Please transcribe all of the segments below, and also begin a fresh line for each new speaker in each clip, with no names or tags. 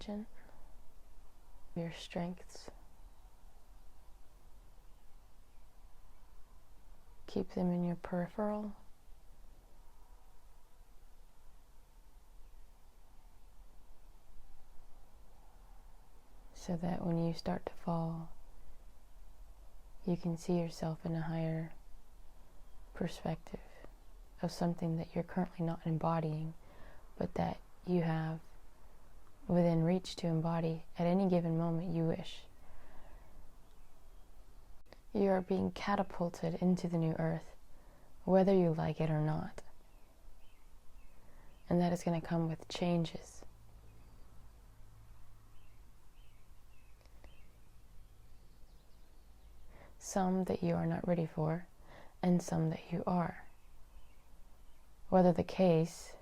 imagine your strengths. Keep them in your peripheral. So that when you start to fall, you can see yourself in a higher perspective of something that you're currently not embodying, but that you have within reach to embody at any given moment you wish. You are being catapulted into the new earth, whether you like it or not. And that is going to come with changes. Some that you are not ready for, and some that you are. Whether the case,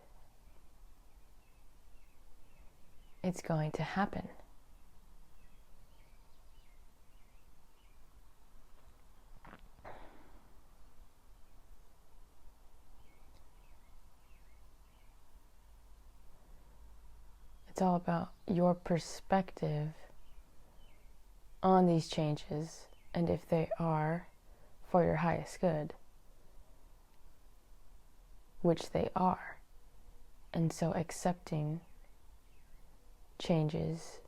it's going to happen. It's all about your perspective on these changes, and if they are for your highest good, which they are. And so accepting changes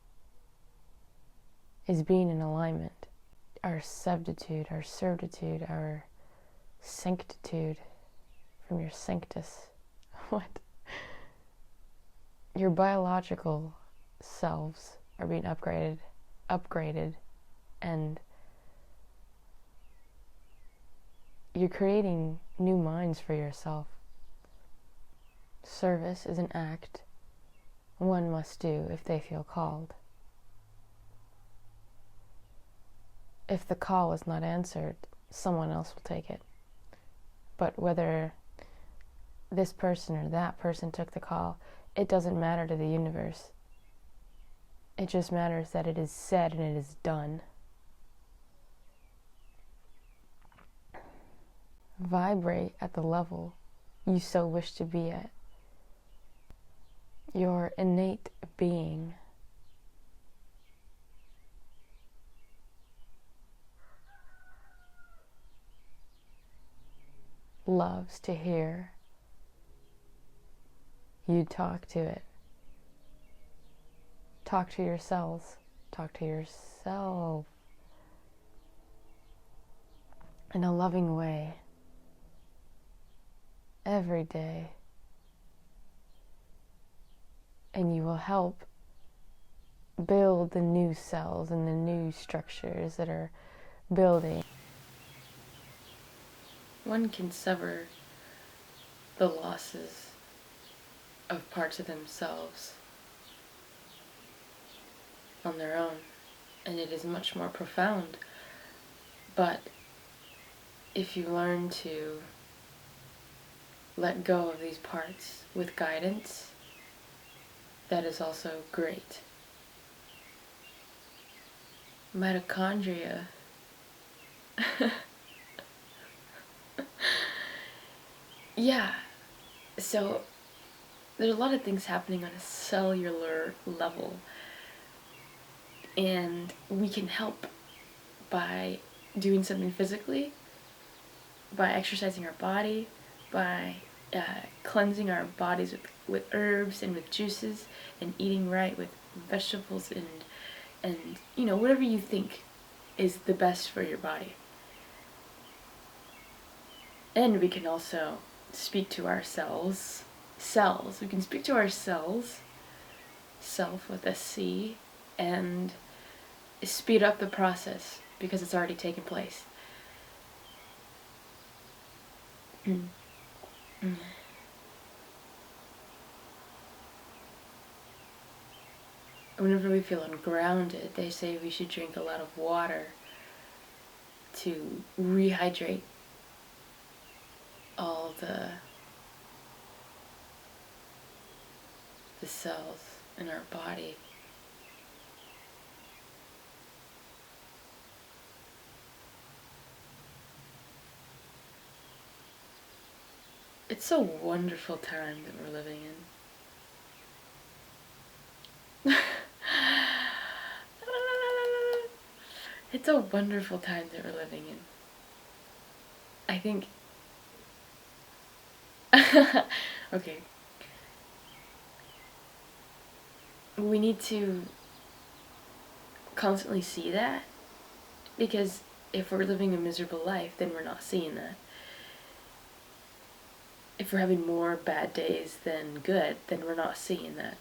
is being in alignment. Our substitute, our certitude, our sanctitude from your sanctus. What? Your biological selves are being upgraded, and you're creating new minds for yourself. Service is an act one must do if they feel called. If the call is not answered, someone else will take it. But whether this person or that person took the call, it doesn't matter to the universe. It just matters that it is said and it is done. Vibrate at the level you so wish to be at. Your innate being. Loves to hear you talk to it. Talk to yourselves. Talk to yourself in a loving way every day. And you will help build the new cells and the new structures that are building. One can sever the losses of parts of themselves on their own, and it is much more profound. But if you learn to let go of these parts with guidance, that is also great. Mitochondria. Yeah, so there's a lot of things happening on a cellular level, and we can help by doing something physically, by exercising our body, by cleansing our bodies with herbs and with juices, and eating right with vegetables and you know, whatever you think is the best for your body. And we can also speak to ourselves. We can speak to ourselves, self with a C, and speed up the process because it's already taken place. Whenever we feel ungrounded, they say we should drink a lot of water to rehydrate all the cells in our body. It's a wonderful time that we're living in. It's a wonderful time that we're living in. I think... Okay. We need to constantly see that, because if we're living a miserable life, then we're not seeing that. If we're having more bad days than good, then we're not seeing that.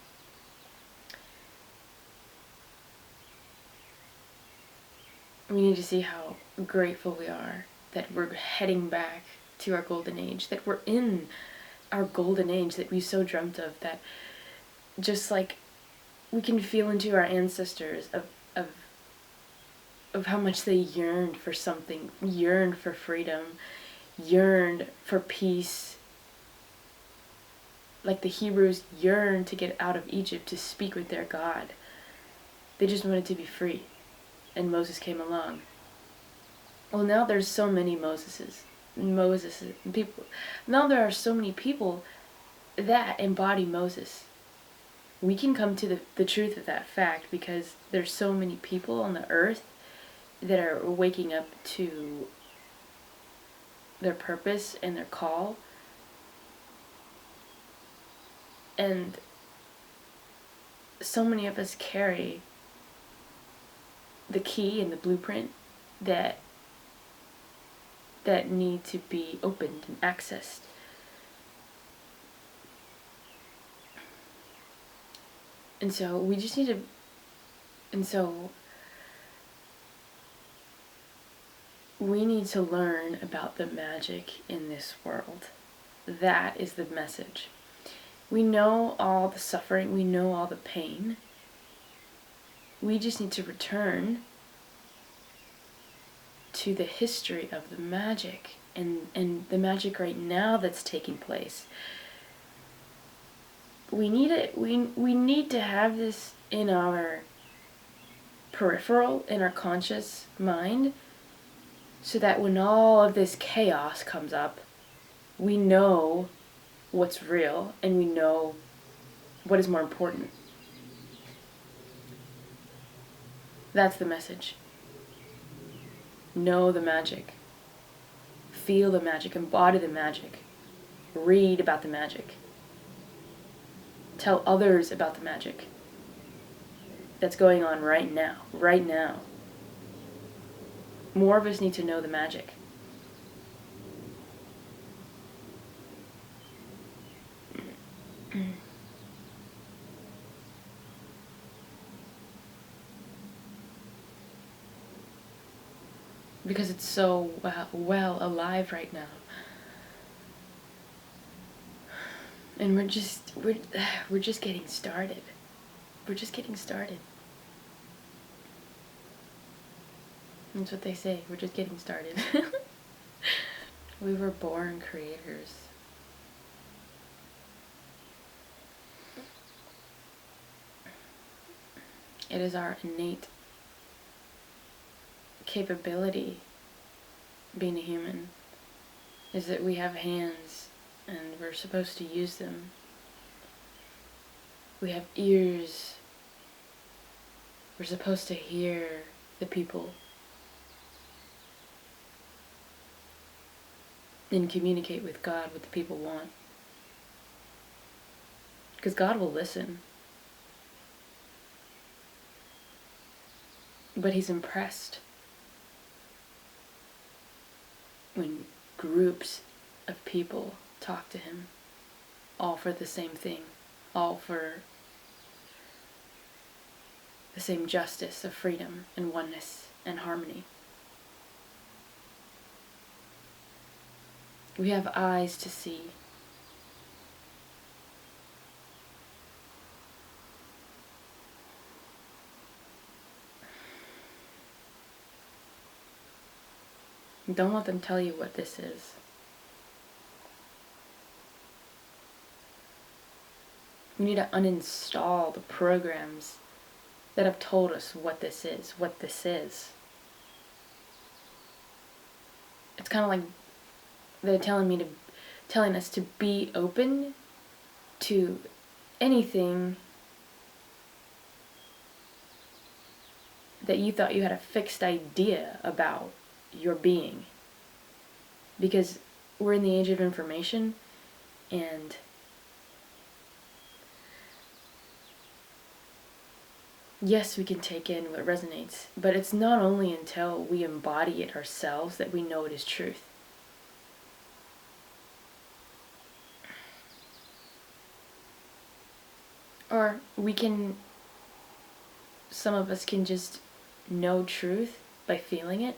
We need to see how grateful we are that we're heading back to our golden age, that we're in our golden age that we so dreamt of, that just like we can feel into our ancestors of how much they yearned for something, yearned for freedom, yearned for peace. Like the Hebrews yearned to get out of Egypt to speak with their God. They just wanted to be free. And Moses came along. Well, now there's so many Moseses, people. Now there are so many people that embody Moses. We can come to the truth of that fact because there's so many people on the earth that are waking up to their purpose and their call. And so many of us carry the key and the blueprint that need to be opened and accessed. And so we just need to, we need to learn about the magic in this world. That is the message. We know all the suffering, we know all the pain. We just need to return to the history of the magic and the magic right now that's taking place. We need it. We need to have this in our peripheral, in our conscious mind, so that when all of this chaos comes up, we know what's real and we know what is more important. That's the message. Know the magic. Feel the magic. Embody the magic. Read about the magic. Tell others about the magic that's going on right now. Right now. More of us need to know the magic. Because it's so well alive right now. And we're just getting started. We're just getting started. That's what they say. We're just getting started. We were born creators. It is our innate capability, being a human, is that we have hands and we're supposed to use them. We have ears. We're supposed to hear the people and communicate with God what the people want. Because God will listen. But He's impressed when groups of people talk to Him, all for the same thing, all for the same justice of freedom and oneness and harmony. We have eyes to see. Don't let them tell you what this is. We need to uninstall the programs that have told us what this is, It's kind of like they're telling us to be open to anything that you thought you had a fixed idea about your being. Because we're in the age of information, and yes, we can take in what resonates, but it's not only until we embody it ourselves that we know it is truth. Or some of us can just know truth by feeling it,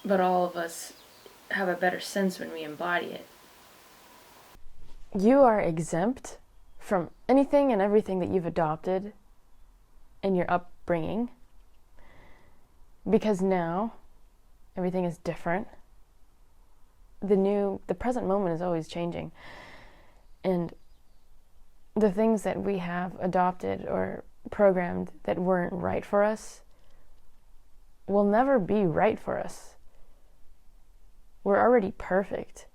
but all of us have a better sense when we embody it. You are exempt from anything and everything that you've adopted in your upbringing, because now everything is different. The present moment is always changing, and the things that we have adopted or programmed that weren't right for us will never be right for us. We're already perfect.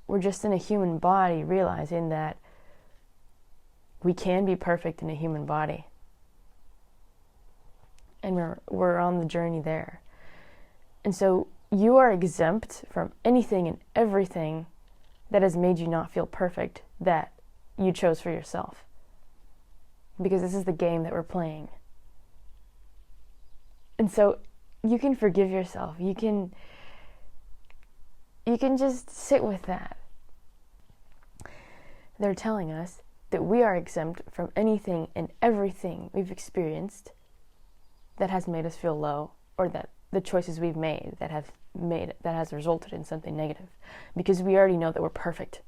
We're just in a human body realizing that we can be perfect in a human body. And we're on the journey there. And so you are exempt from anything and everything that has made you not feel perfect that you chose for yourself. Because this is the game that we're playing. And so you can forgive yourself. You can just sit with that. They're telling us that we are exempt from anything and everything we've experienced that has made us feel low, or that the choices we've made that has resulted in something negative, because we already know that we're perfect.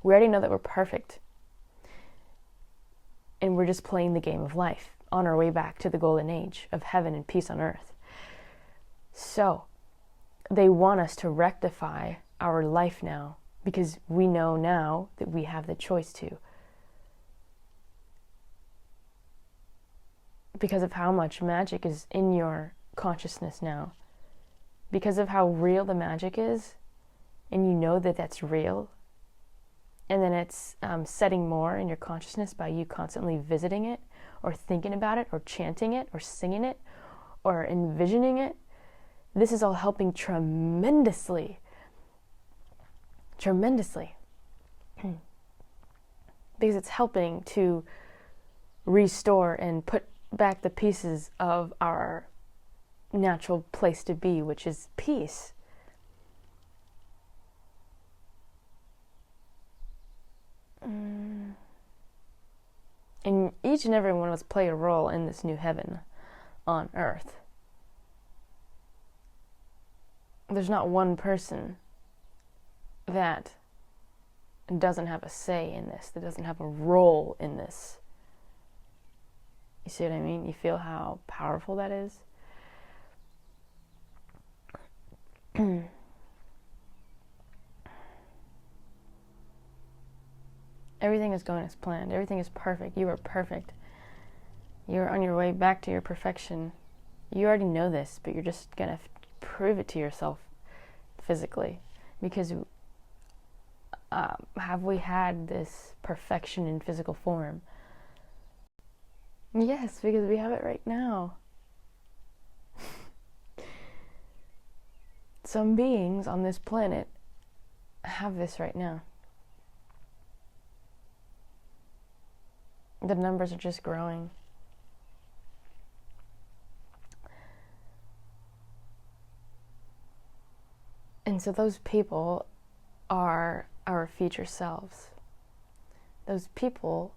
We already know that we're perfect. And we're just playing the game of life on our way back to the golden age of heaven and peace on earth. So they want us to rectify our life now, because we know now that we have the choice to. Because of how much magic is in your consciousness now. Because of how real the magic is, and you know that that's real. And then it's setting more in your consciousness by you constantly visiting it, or thinking about it, or chanting it, or singing it, or envisioning it. This is all helping tremendously. Tremendously. Because it's helping to restore and put back the pieces of our natural place to be, which is peace. And each and every one of us play a role in this new heaven on earth. There's not one person that doesn't have a say in this, that doesn't have a role in this. You see what I mean? You feel how powerful that is? Everything is going as planned. Everything is perfect. You are perfect. You're on your way back to your perfection. You already know this, but you're just going to prove it to yourself physically. Because have we had this perfection in physical form? Yes, because we have it right now. Some beings on this planet have this right now. The numbers are just growing. And so those people are our future selves. Those people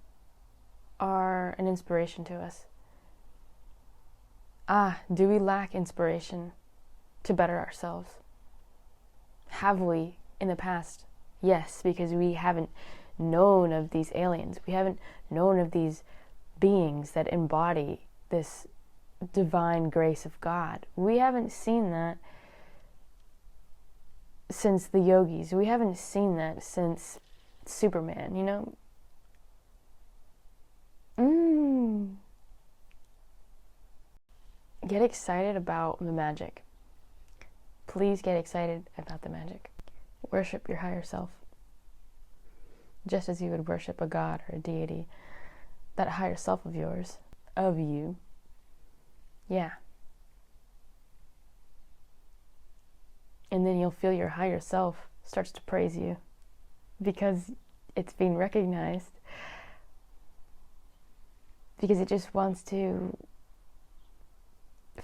are an inspiration to us. Do we lack inspiration to better ourselves? Have we in the past? Yes, because we haven't known of these aliens. We haven't known of these beings that embody this divine grace of God. We haven't seen that since the yogis. We haven't seen that since Superman, you know? Get excited about the magic. Please get excited about the magic. Worship your higher self. Just as you would worship a god or a deity, that higher self of yours of you, yeah. And then you'll feel your higher self starts to praise you because it's being recognized, because it just wants to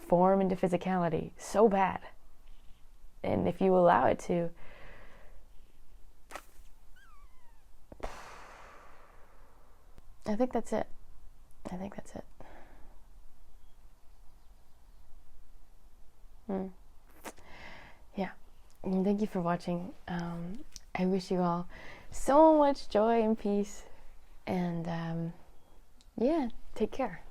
form into physicality so bad. And if you allow it to, I think that's it. Yeah. And thank you for watching. I wish you all so much joy and peace. And yeah, take care.